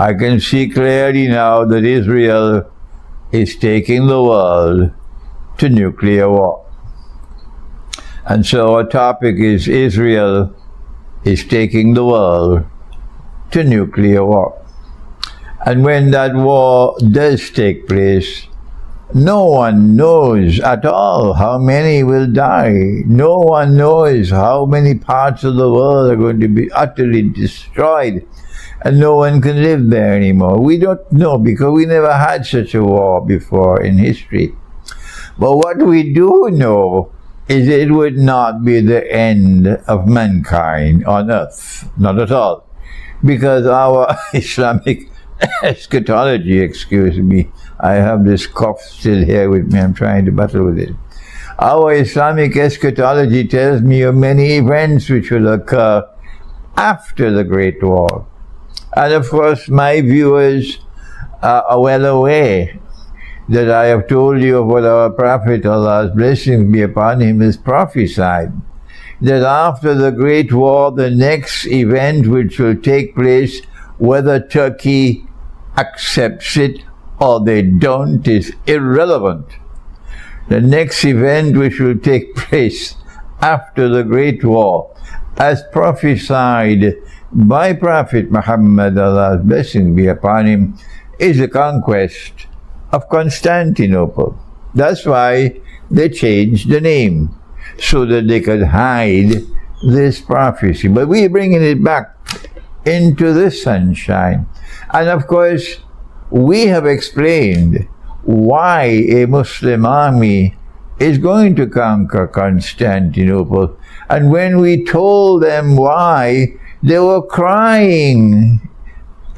I can see clearly now that Israel is taking the world to nuclear war. And so our topic is Israel is taking the world to nuclear war. And when that war does take place, no one knows at all how many will die. No one knows how many parts of the world are going to be utterly destroyed, and no one can live there anymore. We don't know because we never had such a war before in history. But what we do know is it would not be the end of mankind on earth. Not at all. Because our Islamic eschatology, excuse me, I have this cough still here with me, I'm trying to battle with it. Our Islamic eschatology tells me of many events which will occur after the Great War. And of course, my viewers are well aware that I have told you of what our Prophet, Allah's blessings be upon him, has prophesied. That after the Great War, the next event which will take place, whether Turkey accepts it or they don't, is irrelevant. The next event which will take place after the Great War, as prophesied by Prophet Muhammad, Allah's blessing be upon him, is the conquest of Constantinople. That's why they changed the name, so that they could hide this prophecy. But we're bringing it back into the sunshine. And of course, we have explained why a Muslim army is going to conquer Constantinople. And when we told them why, they were crying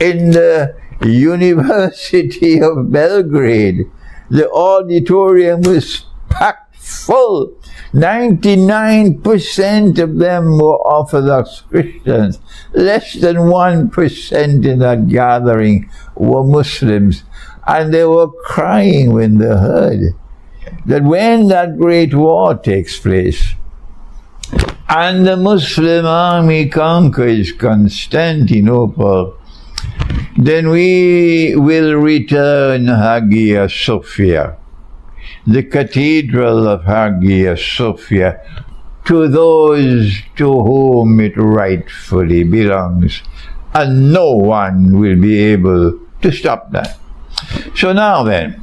in the University of Belgrade. The auditorium was packed full. 99% of them were Orthodox Christians. Less than 1% in that gathering were Muslims. And they were crying when they heard that when that great war takes place and the Muslim army conquers Constantinople, then we will return Hagia Sophia, the cathedral of Hagia Sophia, to those to whom it rightfully belongs, and no one will be able to stop that. So now then,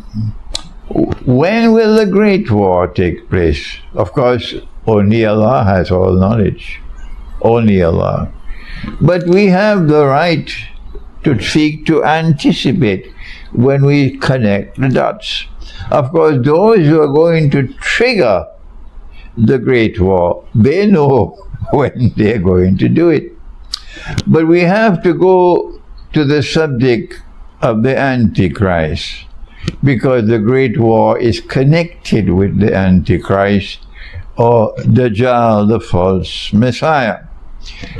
when will the Great War take place? Of course, only Allah has all knowledge. Only Allah. But we have the right to seek to anticipate when we connect the dots. Of course, those who are going to trigger the Great War, they know when they're going to do it. But we have to go to the subject of the Antichrist, because the Great War is connected with the Antichrist, or Dajjal, the false Messiah.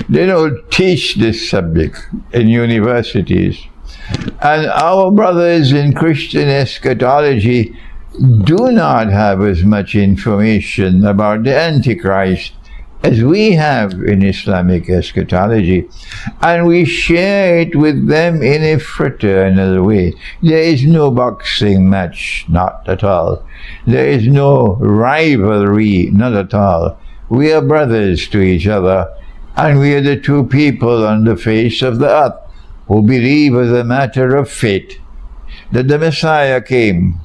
They don't teach this subject in universities. And our brothers in Christian eschatology do not have as much information about the Antichrist as we have in Islamic eschatology. And we share it with them in a fraternal way. There is no boxing match, not at all. There is no rivalry, not at all. We are brothers to each other, and we are the two people on the face of the earth who believe as a matter of fate that the Messiah came,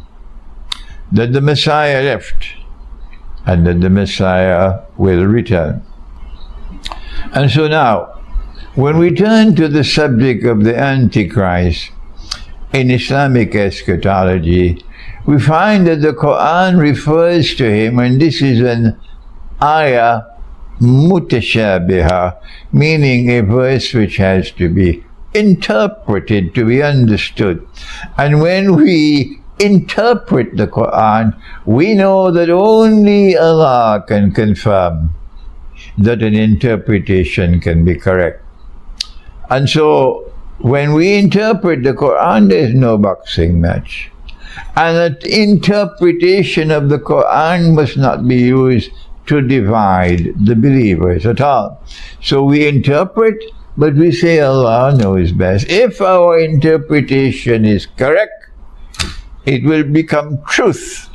that the Messiah left, and that the Messiah will return. And so now, when we turn to the subject of the Antichrist in Islamic eschatology, we find that the Qur'an refers to him, and this is an ayah mutashabiha, meaning a verse which has to be interpreted to be understood. And when we interpret the Qur'an, we know that only Allah can confirm that an interpretation can be correct. And so, when we interpret the Qur'an, there is no boxing match. And that interpretation of the Qur'an must not be used to divide the believers at all. So we interpret But we say Allah knows best. If our interpretation is correct, it will become truth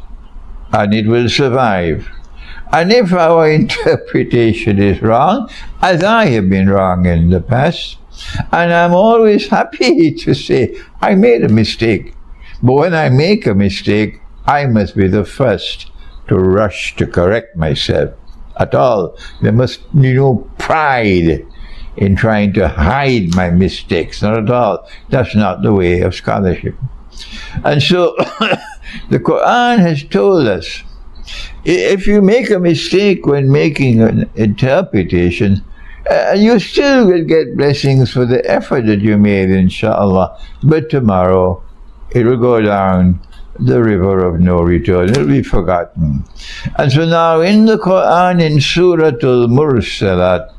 and it will survive. And if our interpretation is wrong, as I have been wrong in the past, and I'm always happy to say, I made a mistake. But when I make a mistake, I must be the first to rush to correct myself. At all. There must be no pride in trying to hide my mistakes. Not at all. That's not the way of scholarship. And so, the Qur'an has told us, if you make a mistake when making an interpretation, you still will get blessings for the effort that you made, inshallah. But tomorrow, it will go down the river of no return. It will be forgotten. And so now in the Qur'an, in Surah Al-Mursalat,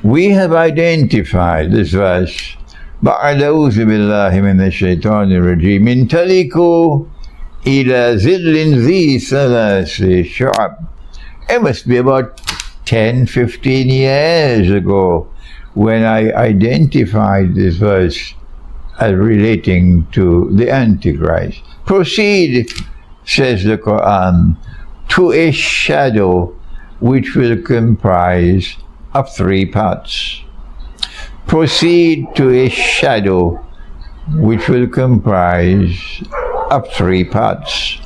we have identified this verse. بَعْدَ أَعُوذُ بِاللَّهِ مِنَ الشَّيْطَانِ الرَّجِيمِ انطَلِقُوا إِلَى ظِلٍّ ذِي ثَلَاثِ شُعَبٍ. It must be about 10, 15 years ago when I identified this verse as relating to the Antichrist. Proceed, says the Quran, to a shadow which will comprise of 3 parts. Proceed to a shadow which will comprise of 3 parts.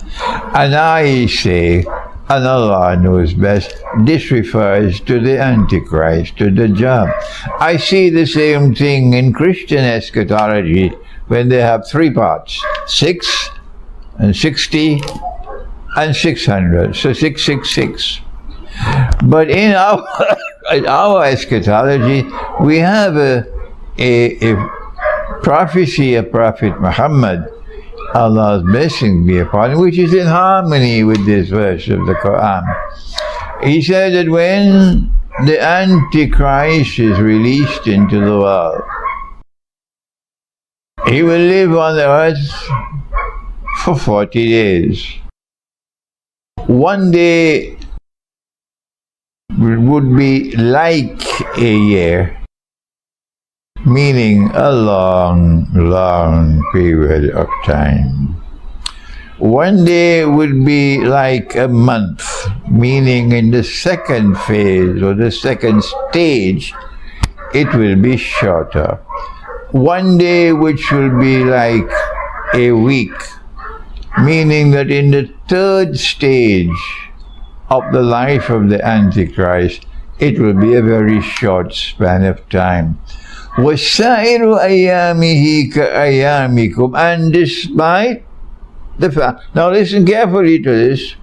And I say, and Allah knows best, this refers to the Antichrist, to Dajjal. I see the same thing in Christian eschatology when they have 3 parts, 6 and 60 and 600, so 666. But in our eschatology, we have a prophecy of Prophet Muhammad, Allah's blessing be upon him, which is in harmony with this verse of the Quran. He said that when the Antichrist is released into the world, he will live on the earth for 40 days. One day would be like a year, meaning a long, long period of time. One day would be like a month, meaning in the second phase or the second stage, it will be shorter. One day which will be like a week, meaning that in the third stage of the life of the Antichrist, it will be a very short span of time. وَالسَّائِرُ أَيَّامِهِ كَأَيَّامِكُمْ. And despite the fact, now listen carefully to this,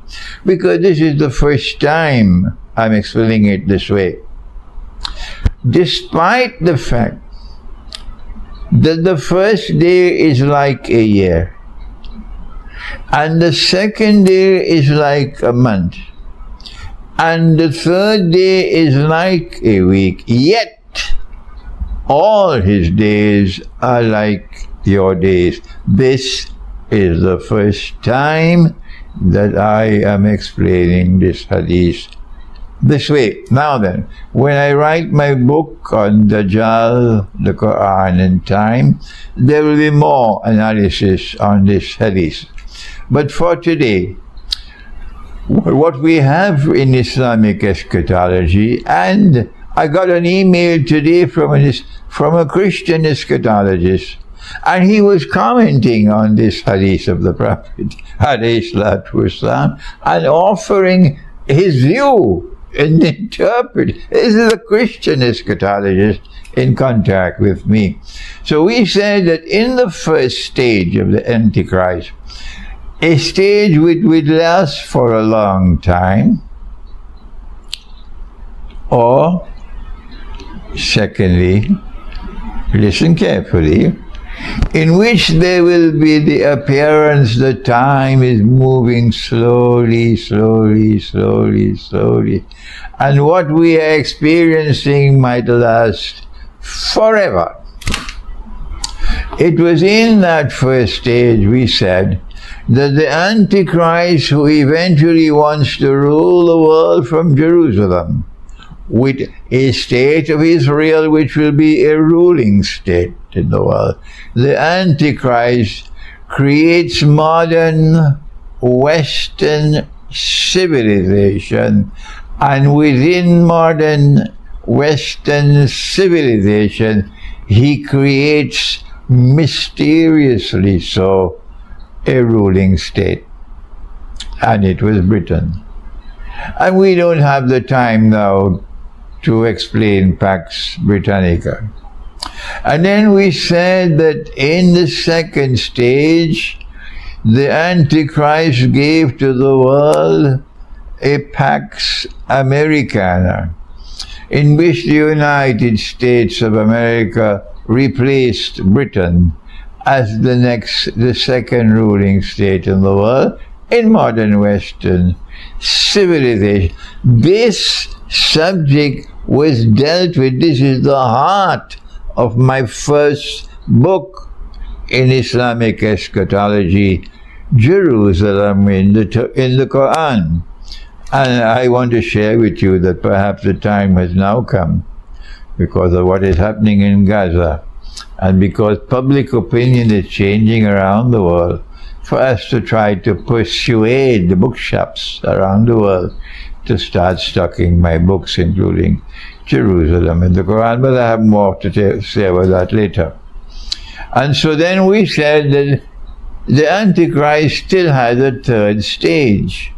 because this is the first time I'm explaining it this way. Despite the fact that the first day is like a year, and the second day is like a month, and the third day is like a week, yet all his days are like your days. This is the first time that I am explaining this hadith this way. Now then, when I write my book on Dajjal, the Quran and time, there will be more analysis on this hadith. But for today, what we have in Islamic eschatology, and I got an email today from a Christian eschatologist, and he was commenting on this hadith of the Prophet ﷺ and offering his view and interpret. This is a Christian eschatologist in contact with me. So we said that in the first stage of the Antichrist, a stage which would last for a long time, or secondly, listen carefully, in which there will be the appearance that time is moving slowly, slowly, slowly, slowly, and what we are experiencing might last forever. It was in that first stage, we said, that the Antichrist, who eventually wants to rule the world from Jerusalem, with a state of Israel which will be a ruling state in the world. The Antichrist creates modern Western civilization, and within modern Western civilization, he creates, mysteriously so, a ruling state. And it was Britain. And we don't have the time now to explain Pax Britannica. And then we said that in the second stage, the Antichrist gave to the world a Pax Americana, in which the United States of America replaced Britain as the second ruling state in the world in modern Western civilization. This subject was dealt with. This is the heart of my first book in Islamic Eschatology, Jerusalem in the Qur'an. And I want to share with you that perhaps the time has now come, because of what is happening in Gaza, and because public opinion is changing around the world, for us to try to persuade the bookshops around the world to start stocking my books, including Jerusalem and the Quran. But I have more to say about that later. And so then we said that the Antichrist still has a third stage.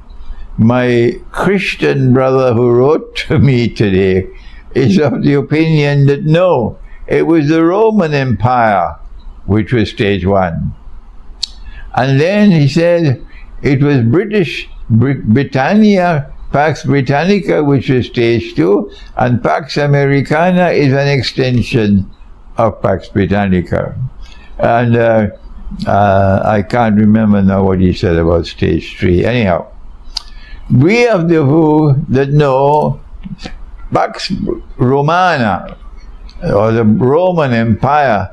My Christian brother who wrote to me today is of the opinion that no, it was the Roman Empire which was stage one. And then he said it was Britannia, Pax Britannica, which is stage two, and Pax Americana is an extension of Pax Britannica. And I can't remember now what he said about stage three. Anyhow, we have the view that no, Pax Romana, or the Roman Empire,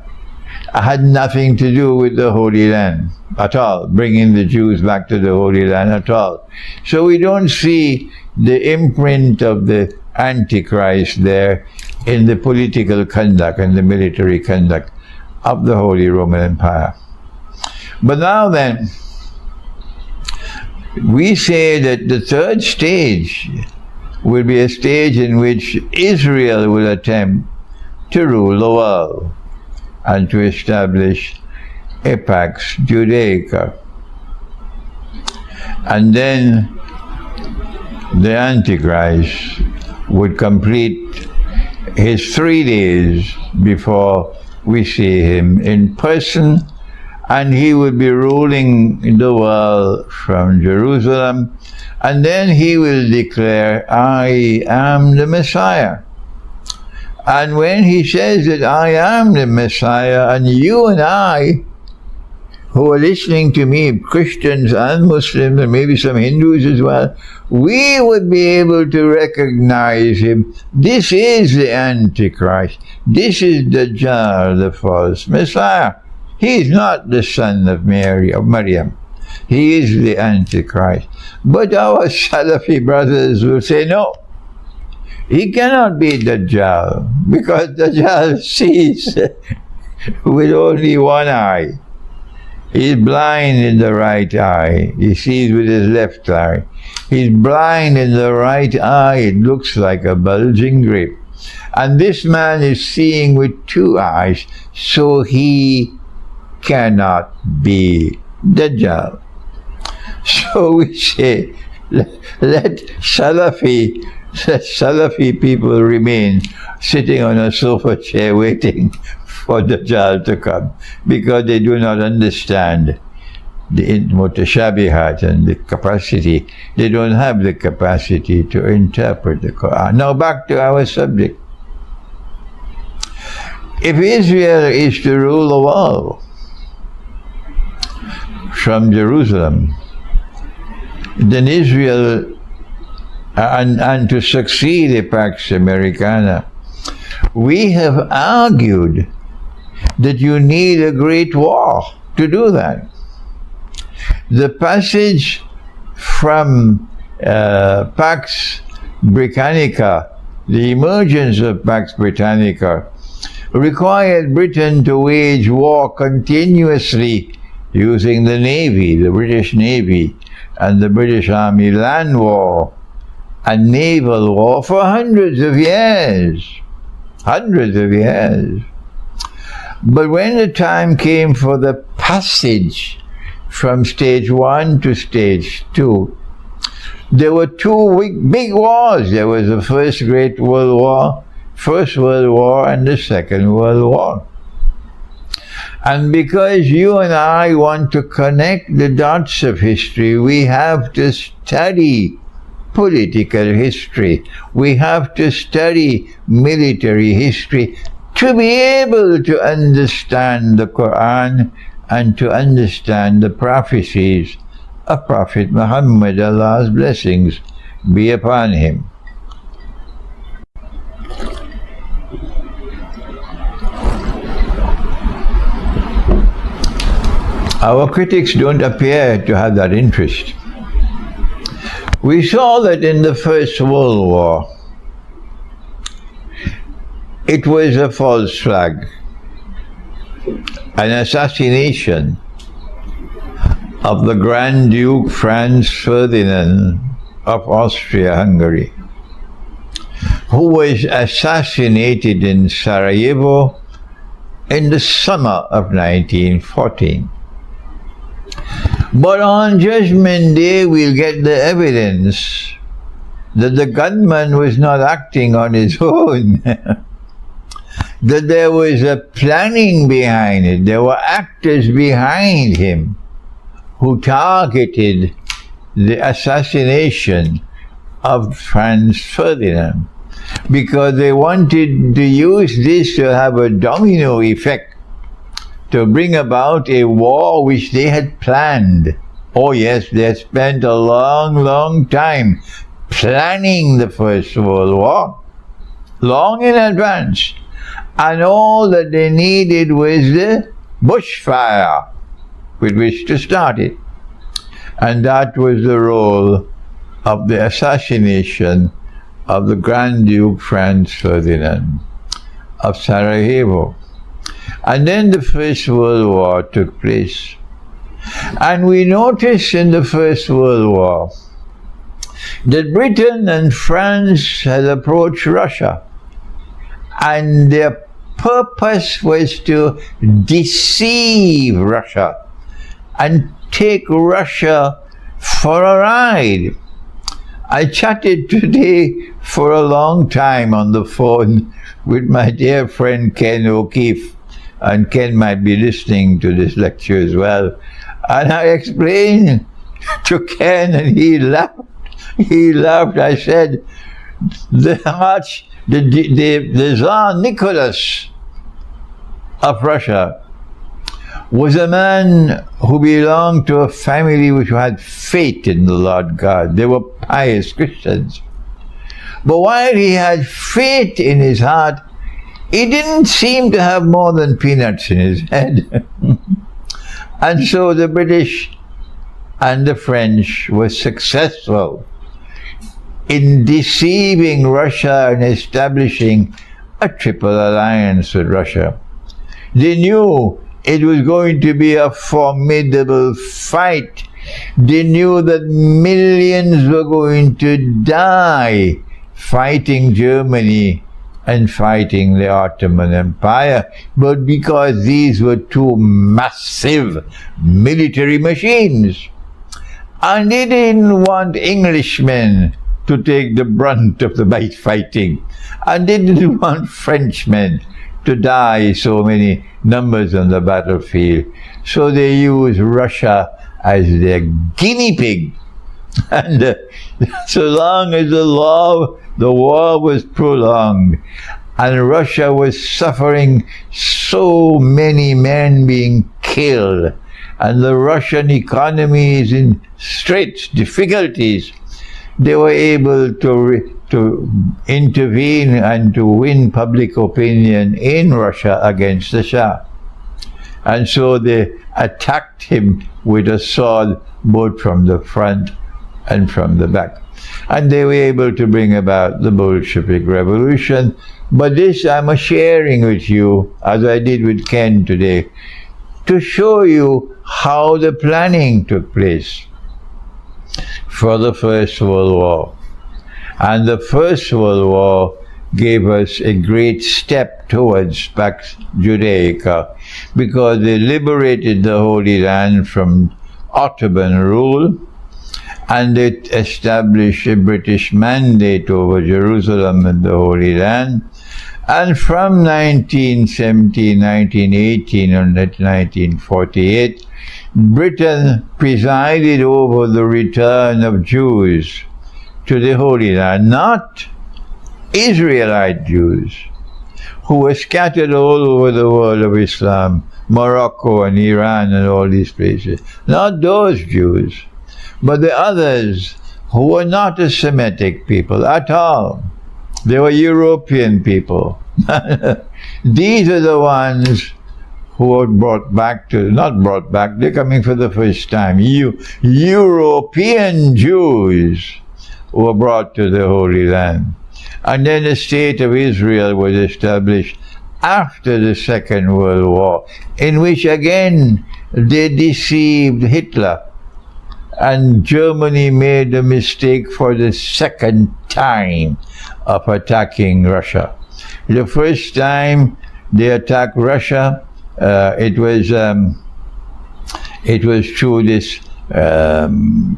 had nothing to do with the Holy Land at all, bringing the Jews back to the Holy Land at all. So we don't see the imprint of the Antichrist there in the political conduct and the military conduct of the Holy Roman Empire. But now then, we say that the third stage will be a stage in which Israel will attempt to rule the world and to establish a Pax Judaica. And then the Antichrist would complete his 3 days before we see him in person, and he would be ruling the world from Jerusalem, and then he will declare, I am the Messiah. And when he says that I am the Messiah, and you and I, who are listening to me, Christians and Muslims, and maybe some Hindus as well, we would be able to recognize him. This is the Antichrist. This is Dajjal, the false Messiah. He is not the son of Mary, of Maryam. He is the Antichrist. But our Salafi brothers will say, no, he cannot be Dajjal, because Dajjal sees with only one eye. He's blind in the right eye. He sees with his left eye. He's blind in the right eye. It looks like a bulging grape. And this man is seeing with 2 eyes, so he cannot be Dajjal. So we say, let Salafi people remain sitting on a sofa chair waiting for Dajjal to come, because they do not understand the mutashabihat and the capacity. They don't have the capacity to interpret the Quran. Now back to our subject. If Israel is to rule the world from Jerusalem, then Israel, and to succeed a Pax Americana, we have argued that you need a great war to do that. The passage from Pax Britannica, the emergence of Pax Britannica required Britain to wage war continuously using the Navy, the British Navy, and the British Army land war and naval war for hundreds of years. Hundreds of years. But when the time came for the passage from stage 1 to stage 2, there were two big wars. There was the First World War and the Second World War. And because you and I want to connect the dots of history, we have to study political history. We have to study military history to be able to understand the Qur'an and to understand the prophecies of Prophet Muhammad, Allah's blessings be upon him. Our critics don't appear to have that interest. We saw that in the First World War, it was a false flag, an assassination of the Grand Duke Franz Ferdinand of Austria-Hungary, who was assassinated in Sarajevo in the summer of 1914. But on Judgment Day, we'll get the evidence that the gunman was not acting on his own, that there was a planning behind it. There were actors behind him who targeted the assassination of Franz Ferdinand because they wanted to use this to have a domino effect, to bring about a war which they had planned. Oh yes, they had spent a long, long time planning the First World War, long in advance. And all that they needed was the bushfire with which to start it. And that was the role of the assassination of the Grand Duke Franz Ferdinand of Sarajevo. And then the First World War took place. And we noticed in the First World War that Britain and France had approached Russia, and their purpose was to deceive Russia and take Russia for a ride. I chatted today for a long time on the phone with my dear friend Ken O'Keefe, and Ken might be listening to this lecture as well. And I explained to Ken, and he laughed. He laughed. I said, the Tsar Nicholas of Russia was a man who belonged to a family which had faith in the Lord God. They were pious Christians. But while he had faith in his heart, he didn't seem to have more than peanuts in his head. And so the British and the French were successful in deceiving Russia and establishing a triple alliance with Russia. They knew it was going to be a formidable fight. They knew that millions were going to die fighting Germany and fighting the Ottoman Empire, but because these were two massive military machines. And they didn't want Englishmen to take the brunt of the fighting, and they didn't want Frenchmen to die so many numbers on the battlefield. So they used Russia as their guinea pig. And so long as the war was prolonged, and Russia was suffering so many men being killed, and the Russian economy is in straits, difficulties, they were able to intervene and to win public opinion in Russia against the Shah. And so they attacked him with a sword both from the front and from the back. And they were able to bring about the Bolshevik Revolution. But this I'm sharing with you, as I did with Ken today, to show you how the planning took place for the First World War. And the First World War gave us a great step towards Pax Judaica, because they liberated the Holy Land from Ottoman rule, and it established a British mandate over Jerusalem and the Holy Land. And from 1917, 1918, and 1948, Britain presided over the return of Jews to the Holy Land, not Israelite Jews, who were scattered all over the world of Islam, Morocco and Iran and all these places. Not those Jews, but the others who were not a Semitic people at all. They were European people. These are the ones who were brought back to, not brought back, they're coming for the first time. European Jews were brought to the Holy Land. And then the state of Israel was established after the Second World War, in which again they deceived Hitler. And Germany made the mistake for the second time of attacking Russia. The first time they attacked Russia, it was through this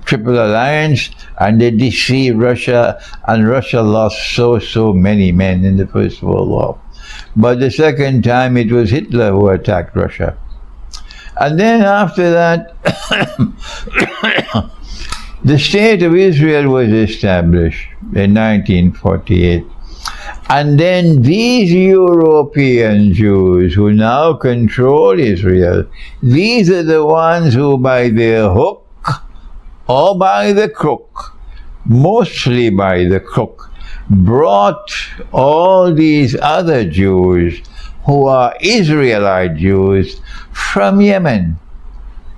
Triple Alliance, and they deceived Russia, and Russia lost so many men in the First World War. But the second time it was Hitler who attacked Russia. And then after that, the State of Israel was established in 1948. And then these European Jews who now control Israel, these are the ones who by their hook or by the crook, mostly by the crook, brought all these other Jews who are Israelite Jews from Yemen,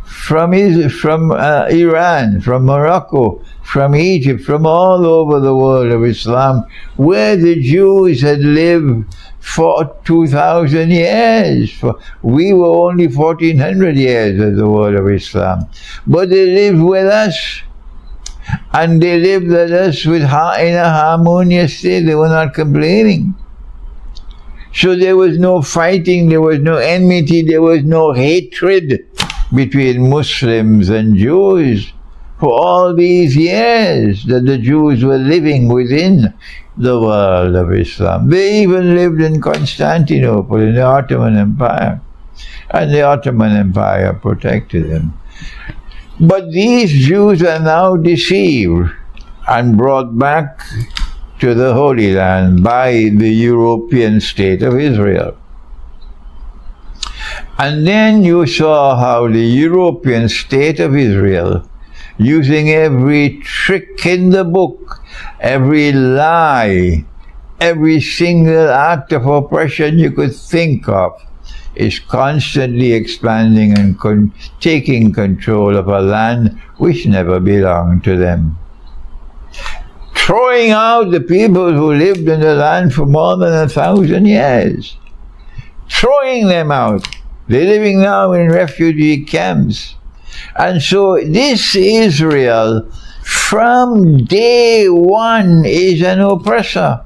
from Iran, from Morocco, from Egypt, from all over the world of Islam, where the Jews had lived for 2,000 years. We were only 1,400 years as the world of Islam. But they lived with us, and they lived with us in a harmonious state. They were not complaining. So there was no fighting, there was no enmity, there was no hatred between Muslims and Jews for all these years that the Jews were living within the world of Islam. They even lived in Constantinople, in the Ottoman Empire, and the Ottoman Empire protected them. But these Jews are now deceived and brought back to the Holy Land by the European state of Israel. And then you saw how the European state of Israel, using every trick in the book, every lie, every single act of oppression you could think of, is constantly expanding and taking control of a land which never belonged to them. Throwing out the people who lived in the land for more than 1,000 years. Throwing them out. They're living now in refugee camps. And so this Israel, from day one, is an oppressor.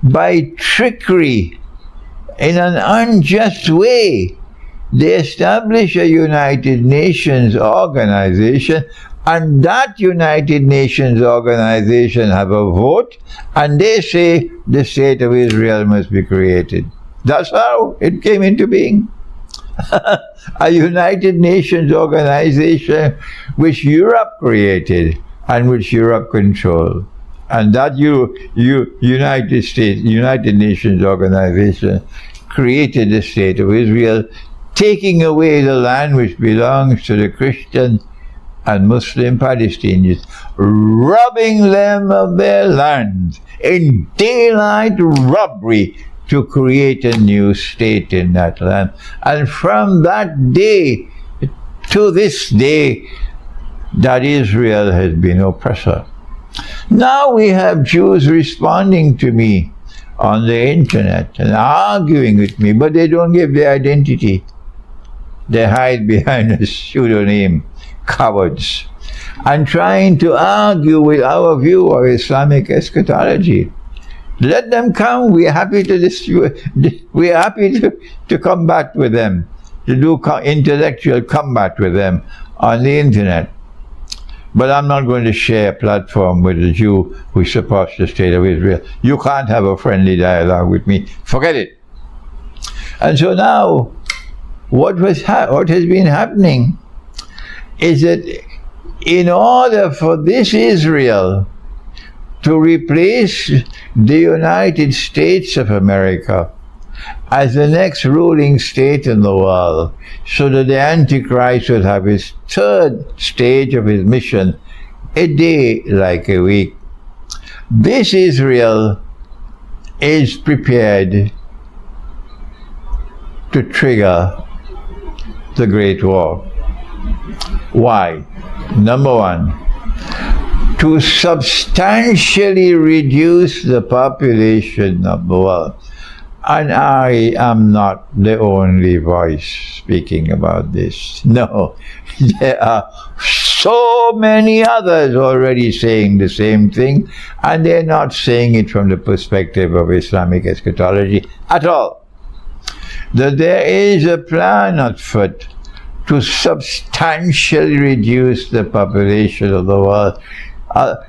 By trickery, in an unjust way, they establish a United Nations organization, and that United Nations organization have a vote, and they say the state of Israel must be created. That's how it came into being. A United Nations organization which Europe created and which Europe controlled. And that United Nations organization created the state of Israel, taking away the land which belongs to the Christian and Muslim Palestinians, robbing them of their lands in daylight robbery to create a new state in that land. And from that day to this day, that Israel has been oppressor. Now we have Jews responding to me on the internet and arguing with me, but they don't give their identity. They hide behind a pseudonym, cowards, and trying to argue with our view of Islamic eschatology. Let them come. We are happy to combat with them, to do intellectual combat with them on the internet. But I'm not going to share a platform with a Jew who supports the state of Israel. You can't have a friendly dialogue with me. Forget it. And so now, what has been happening is that in order for this Israel to replace the United States of America as the next ruling state in the world, so that the Antichrist would have his third stage of his mission, a day like a week. This Israel is prepared to trigger the Great War. Why? Number one, to substantially reduce the population of the world. And I am not the only voice speaking about this. No, there are so many others already saying the same thing, and they're not saying it from the perspective of Islamic eschatology at all. That there is a plan afoot to substantially reduce the population of the world.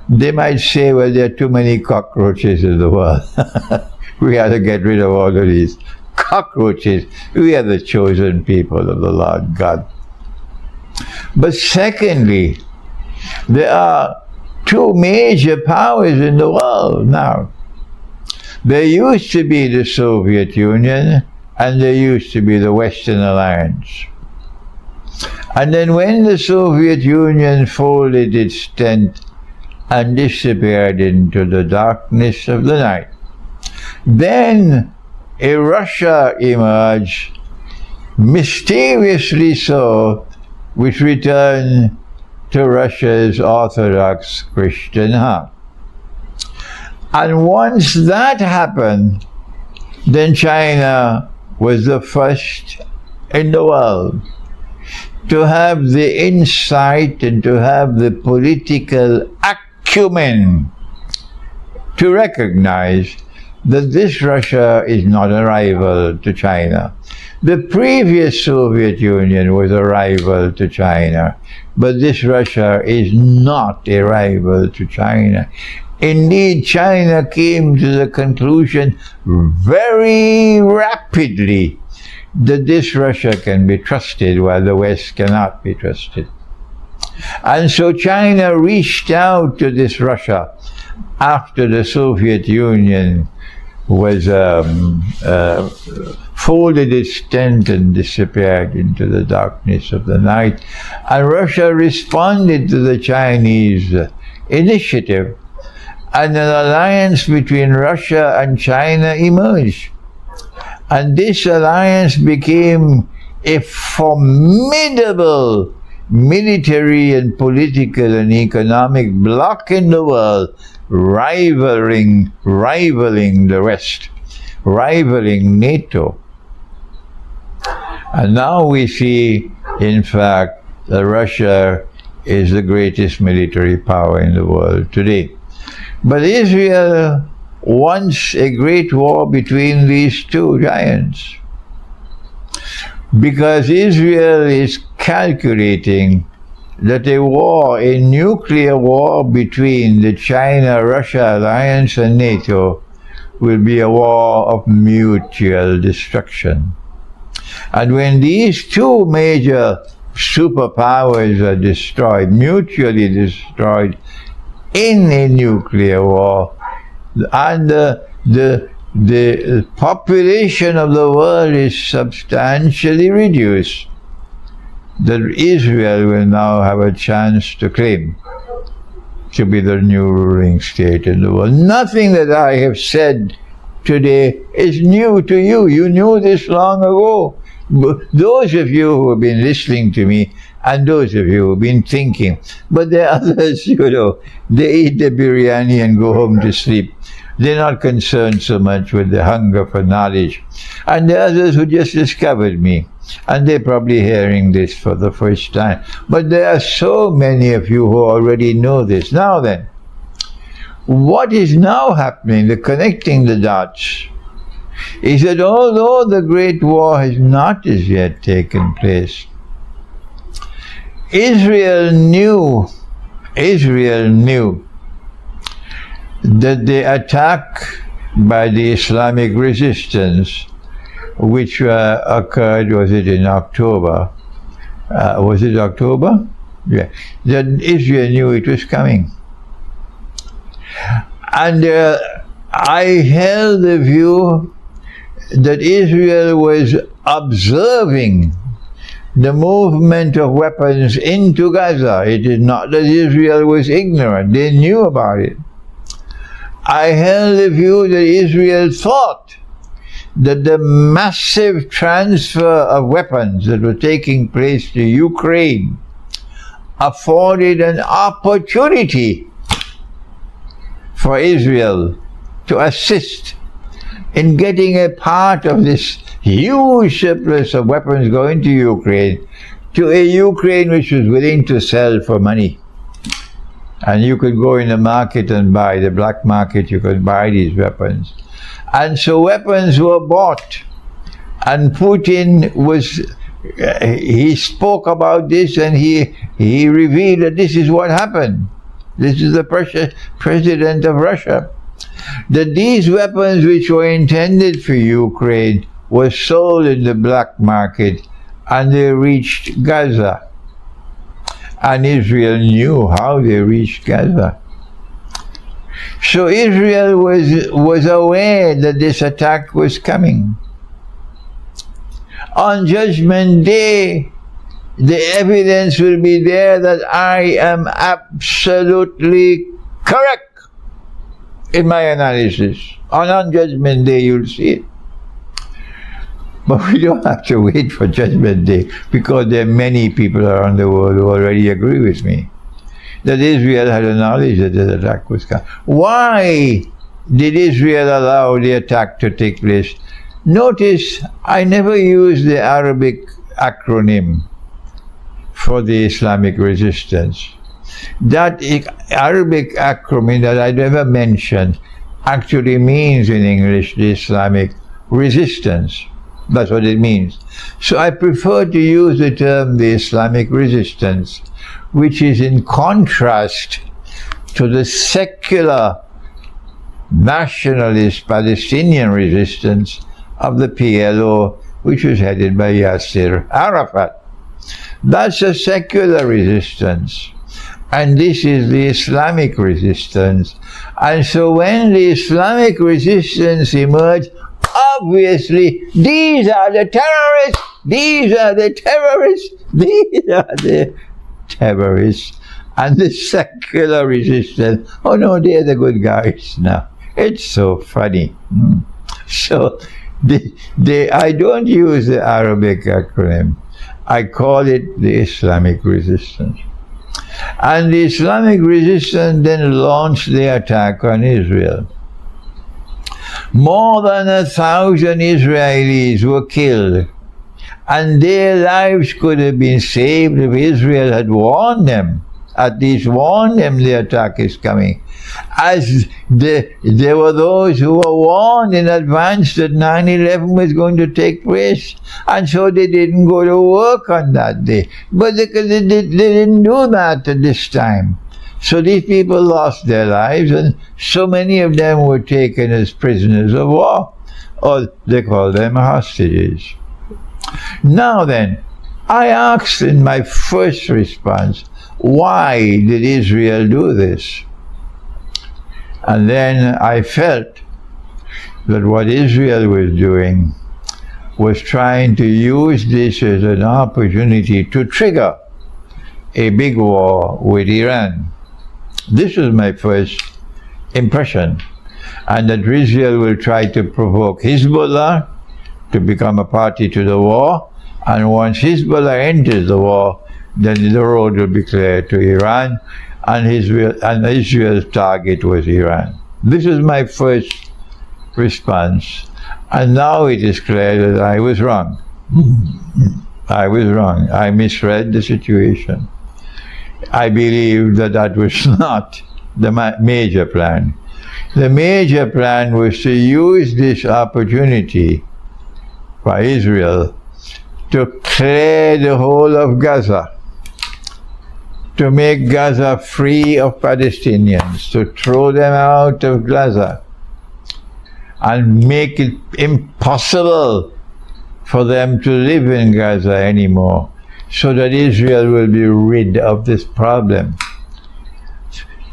They might say, well, there are too many cockroaches in the world. We have to get rid of all of these cockroaches. We are the chosen people of the Lord God. But secondly, there are two major powers in the world now. There used to be the Soviet Union, and there used to be the Western Alliance. And then when the Soviet Union folded its tent and disappeared into the darkness of the night, then a Russia emerged, mysteriously so, which returned to Russia's Orthodox Christian heart. And once that happened, then China was the first in the world to have the insight and to have the political acumen to recognize that this Russia is not a rival to China. The previous Soviet Union was a rival to China, but this Russia is not a rival to China. Indeed, China came to the conclusion very rapidly that this Russia can be trusted while the West cannot be trusted. And so China reached out to this Russia after the Soviet Union was folded its tent and disappeared into the darkness of the night. And Russia responded to the Chinese initiative, and an alliance between Russia and China emerged. And this alliance became a formidable military and political and economic bloc in the world, rivaling the West, rivaling NATO. And now we see, in fact, that Russia is the greatest military power in the world today. But Israel wants a great war between these two giants, because Israel is calculating that a war, a nuclear war between the China-Russia alliance and NATO, will be a war of mutual destruction. And when these two major superpowers are destroyed, mutually destroyed in a nuclear war, and the population of the world is substantially reduced, that Israel will now have a chance to claim to be the new ruling state in the world. Nothing that I have said today is new to you. You knew this long ago. those of you who have been listening to me, and those of you who have been thinking, but there are others, they eat the biryani and go home to sleep. They're not concerned so much with the hunger for knowledge. And there are others who just discovered me, and they're probably hearing this for the first time. But there are so many of you who already know this. Now then, what is now happening, the connecting the dots, is that although the Great War has not as yet taken place, Israel knew that the attack by the Islamic resistance, which occurred, was it in October? Was it October? Yeah. That Israel knew it was coming. And I held the view that Israel was observing the movement of weapons into Gaza. It is not that Israel was ignorant. They knew about it. I held the view that Israel thought that the massive transfer of weapons that were taking place to Ukraine afforded an opportunity for Israel to assist in getting a part of this huge surplus of weapons going to Ukraine, to a Ukraine which was willing to sell for money. And you could go in the market and buy, the black market, you could buy these weapons. And so weapons were bought. And Putin he spoke about this, and he revealed that this is what happened. This is the president of Russia. That these weapons which were intended for Ukraine were sold in the black market, and they reached Gaza. And Israel knew how they reached Gaza. So Israel was aware that this attack was coming. On Judgment Day, the evidence will be there that I am absolutely correct in my analysis. On Judgment Day, you'll see it. But we don't have to wait for Judgment Day, because there are many people around the world who already agree with me that Israel had a knowledge that the attack was coming. Why did Israel allow the attack to take place? Notice I never used the Arabic acronym for the Islamic resistance. That Arabic acronym that I never mentioned actually means in English the Islamic resistance. That's what it means. So I prefer to use the term the Islamic resistance, which is in contrast to the secular nationalist Palestinian resistance of the PLO, which was headed by Yasser Arafat. That's a secular resistance. And this is the Islamic resistance. And so when the Islamic resistance emerged, obviously, these are the terrorists, these are the terrorists, these are the terrorists. And the secular resistance, oh no, they're the good guys now. It's so funny. So, I don't use the Arabic acronym. I call it the Islamic resistance. And the Islamic resistance then launched the attack on Israel. More than 1,000 Israelis were killed, and their lives could have been saved if Israel had warned them, at least warned them the attack is coming. As there were those who were warned in advance that 9/11 was going to take place, and so they didn't go to work on that day. But they didn't do that at this time. So these people lost their lives, and so many of them were taken as prisoners of war, or they call them hostages. Now then, I asked in my first response, why did Israel do this? And then I felt that what Israel was doing was trying to use this as an opportunity to trigger a big war with Iran. This was my first impression, and that Israel will try to provoke Hezbollah to become a party to the war, And once Hezbollah enters the war, then the road will be clear to Iran, and Israel's target was Iran. This is my first response, and now it is clear that I was wrong. I was wrong. I misread the situation. I believe that that was not the major plan. The major plan was to use this opportunity for Israel to clear the whole of Gaza, to make Gaza free of Palestinians, to throw them out of Gaza, and make it impossible for them to live in Gaza anymore, so that Israel will be rid of this problem.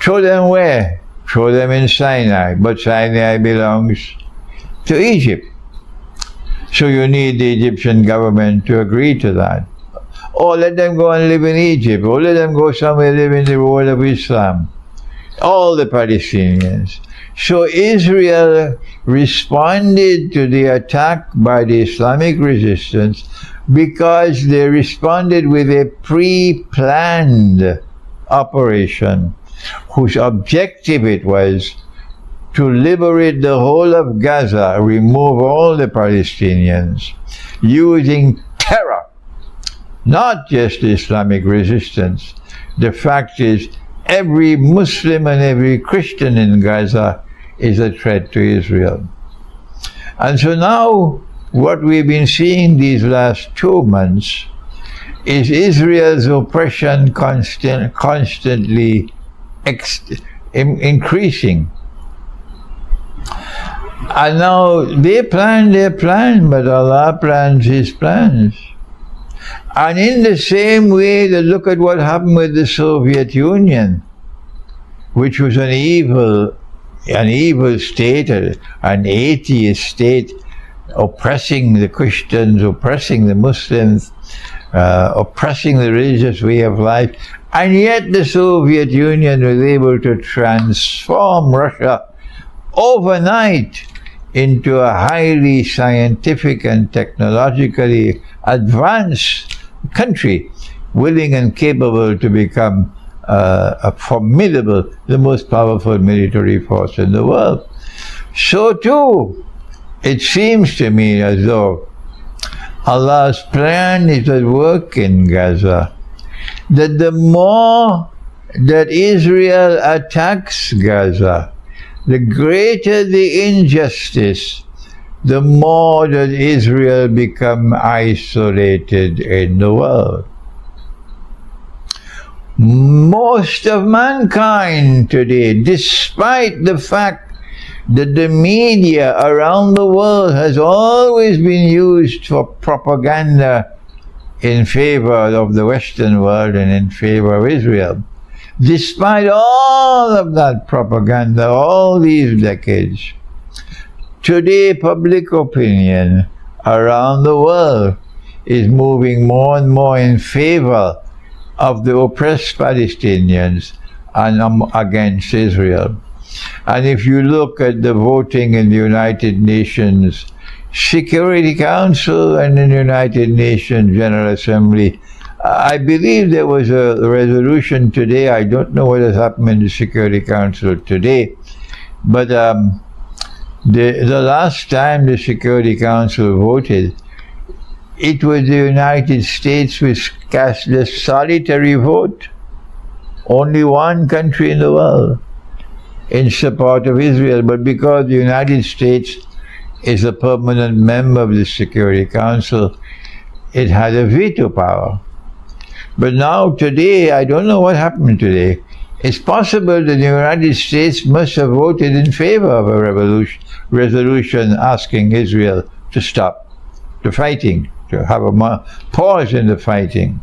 Throw them where? Throw them in Sinai, but Sinai belongs to Egypt. So you need the Egyptian government to agree to that. Or let them go and live in Egypt, or let them go somewhere live in the world of Islam. All the Palestinians. So Israel responded to the attack by the Islamic resistance because they responded with a pre-planned operation whose objective it was to liberate the whole of Gaza, remove all the Palestinians, using terror, not just Islamic resistance. The fact is, every Muslim and every Christian in Gaza is a threat to Israel. And so now, what we've been seeing these last 2 months is Israel's oppression constantly increasing. And now they plan their plan, but Allah plans His plans. And in the same way, that look at what happened with the Soviet Union, which was an evil state, an atheist state, oppressing the Christians, oppressing the Muslims, oppressing the religious way of life. And yet the Soviet Union was able to transform Russia overnight into a highly scientific and technologically advanced country, willing and capable to become a formidable, the most powerful military force in the world. So too, it seems to me as though Allah's plan is at work in Gaza, that the more that Israel attacks Gaza, the greater the injustice, the more that Israel becomes isolated in the world. Most of mankind today, despite the fact that the media around the world has always been used for propaganda in favor of the Western world and in favor of Israel, despite all of that propaganda, all these decades, today public opinion around the world is moving more and more in favor of the oppressed Palestinians and against Israel. And if you look at the voting in the United Nations Security Council and in the United Nations General Assembly, I believe there was a resolution today. I don't know what has happened in the Security Council today, but the last time the Security Council voted, it was the United States which cast the solitary vote, only one country in the world, in support of Israel. But because the United States is a permanent member of the Security Council, it had a veto power. But now today, I don't know what happened today. It's possible that the United States must have voted in favor of a resolution asking Israel to stop the fighting, to have a pause in the fighting.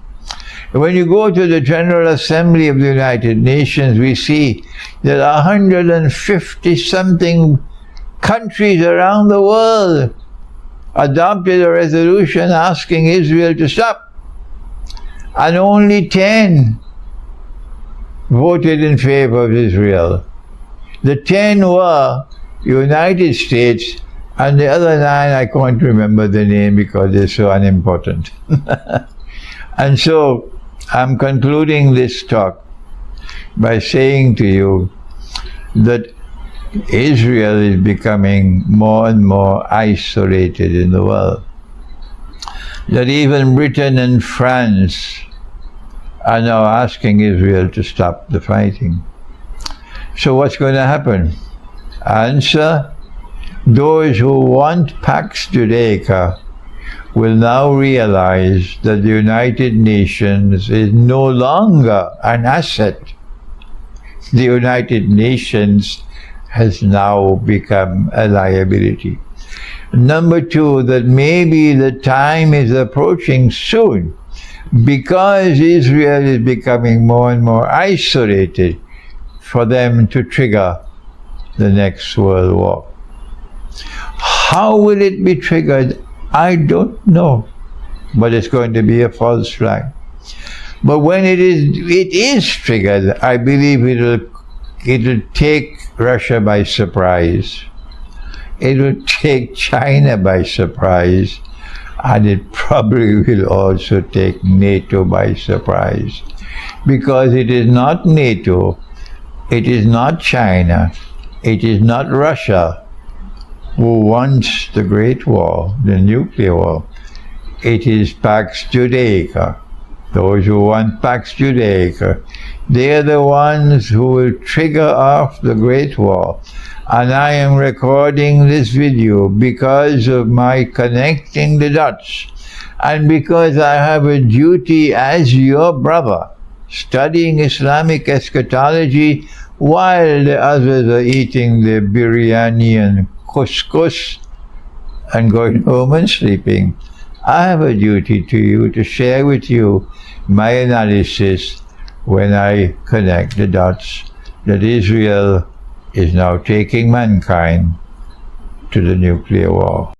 When you go to the General Assembly of the United Nations, we see that 150-something countries around the world adopted a resolution asking Israel to stop. And only 10 voted in favor of Israel. The 10 were United States And the other 9, I can't remember the name because they're so unimportant. And so, I'm concluding this talk by saying to you that Israel is becoming more and more isolated in the world. That even Britain and France are now asking Israel to stop the fighting. So what's going to happen? Answer: those who want Pax Judaica will now realize that the United Nations is no longer an asset. The United Nations has now become a liability. Number 2, that maybe the time is approaching soon, because Israel is becoming more and more isolated, for them to trigger the next world war. How will it be triggered? I don't know, but it's going to be a false flag. But when it is triggered, I believe it'll take Russia by surprise. It will take China by surprise, and it probably will also take NATO by surprise. Because it is not NATO, it is not China, it is not Russia who wants the Great War, the nuclear war. It is Pax Judaica. Those who want Pax Judaica, they are the ones who will trigger off the Great War. And I am recording this video because of my connecting the dots, and because I have a duty as your brother, studying Islamic eschatology while the others are eating the biryani and couscous and going home and sleeping. I have a duty to you to share with you my analysis when I connect the dots that Israel is now taking mankind to the nuclear war.